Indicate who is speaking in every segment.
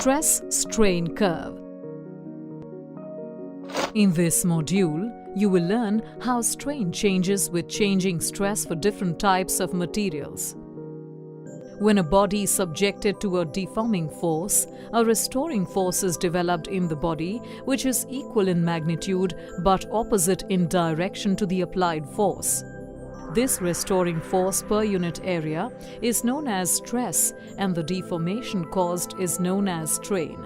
Speaker 1: Stress-strain curve. In this module, you will learn how strain changes with changing stress for different types of materials. When a body is subjected to a deforming force, a restoring force is developed in the body which is equal in magnitude but opposite in direction to the applied force. This restoring force per unit area is known as stress, and the deformation caused is known as strain.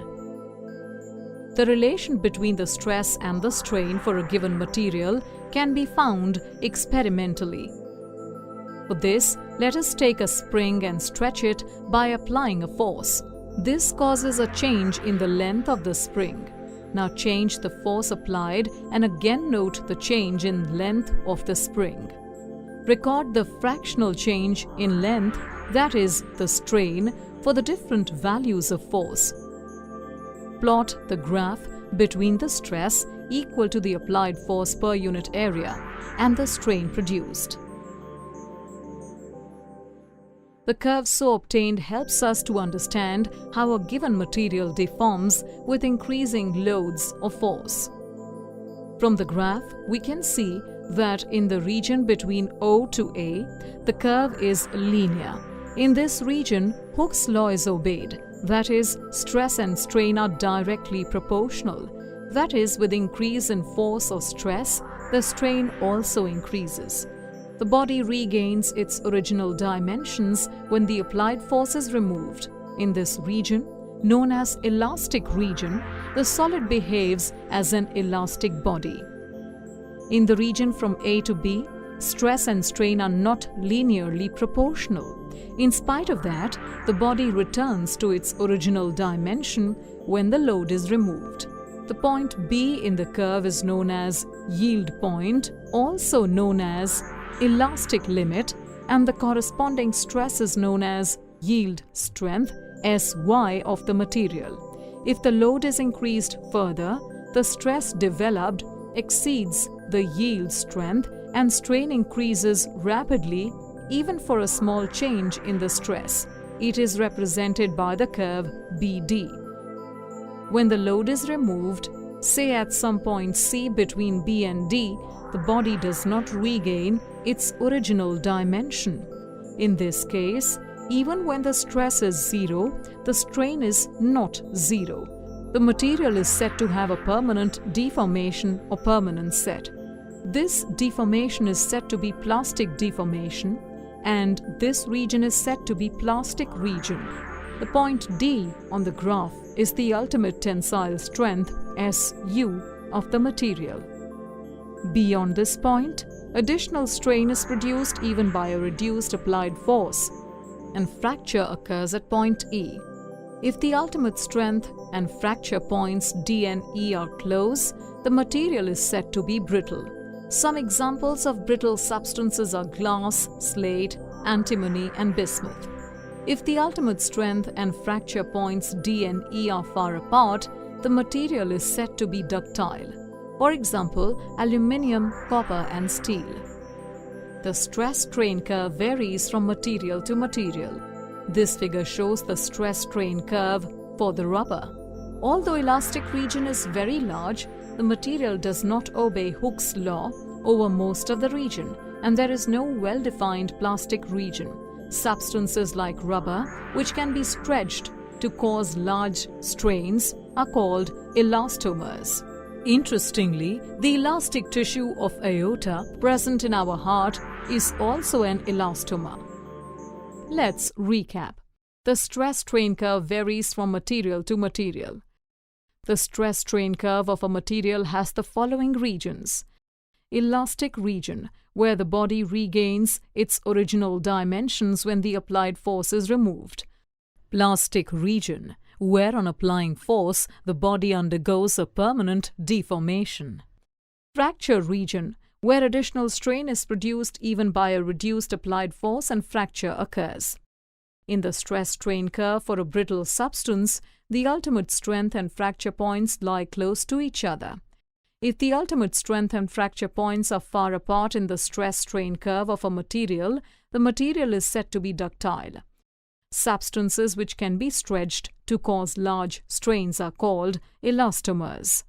Speaker 1: The relation between the stress and the strain for a given material can be found experimentally. For this, let us take a spring and stretch it by applying a force. This causes a change in the length of the spring. Now change the force applied and again note the change in length of the spring. Record the fractional change in length, that is, the strain, for the different values of force. Plot the graph between the stress equal to the applied force per unit area and the strain produced. The curve so obtained helps us to understand how a given material deforms with increasing loads of force. From the graph, we can see that in the region between O to A, the curve is linear. In this region, Hooke's law is obeyed. That is, stress and strain are directly proportional. That is, with increase in force or stress, the strain also increases. The body regains its original dimensions when the applied force is removed. In this region, known as elastic region, the solid behaves as an elastic body. In the region from A to B, stress and strain are not linearly proportional. In spite of that, the body returns to its original dimension when the load is removed. The point B in the curve is known as yield point, also known as elastic limit, and the corresponding stress is known as yield strength, SY, of the material. If the load is increased further, the stress developed exceeds the yield strength and strain increases rapidly even for a small change in the stress. It is represented by the curve BD. When the load is removed, say at some point C between B and D, the body does not regain its original dimension. In this case, even when the stress is zero, the strain is not zero. The material is said to have a permanent deformation or permanent set. This deformation is said to be plastic deformation, and this region is said to be plastic region. The point D on the graph is the ultimate tensile strength, SU, of the material. Beyond this point, additional strain is produced even by a reduced applied force, and fracture occurs at point E. If the ultimate strength and fracture points D and E are close, the material is said to be brittle. Some examples of brittle substances are glass, slate, antimony, and bismuth. If the ultimate strength and fracture points D and E are far apart, the material is said to be ductile. For example, aluminium, copper, and steel. The stress-strain curve varies from material to material. This figure shows the stress-strain curve for the rubber. Although elastic region is very large, the material does not obey Hooke's law over most of the region, and there is no well-defined plastic region. Substances like rubber, which can be stretched to cause large strains, are called elastomers. Interestingly, the elastic tissue of aorta present in our heart is also an elastomer. Let's recap. The stress-strain curve varies from material to material. The stress-strain curve of a material has the following regions. Elastic region, where the body regains its original dimensions when the applied force is removed. Plastic region, where on applying force, the body undergoes a permanent deformation. Fracture region, where additional strain is produced even by a reduced applied force and fracture occurs. In the stress-strain curve for a brittle substance, the ultimate strength and fracture points lie close to each other. If the ultimate strength and fracture points are far apart in the stress-strain curve of a material, the material is said to be ductile. Substances which can be stretched to cause large strains are called elastomers.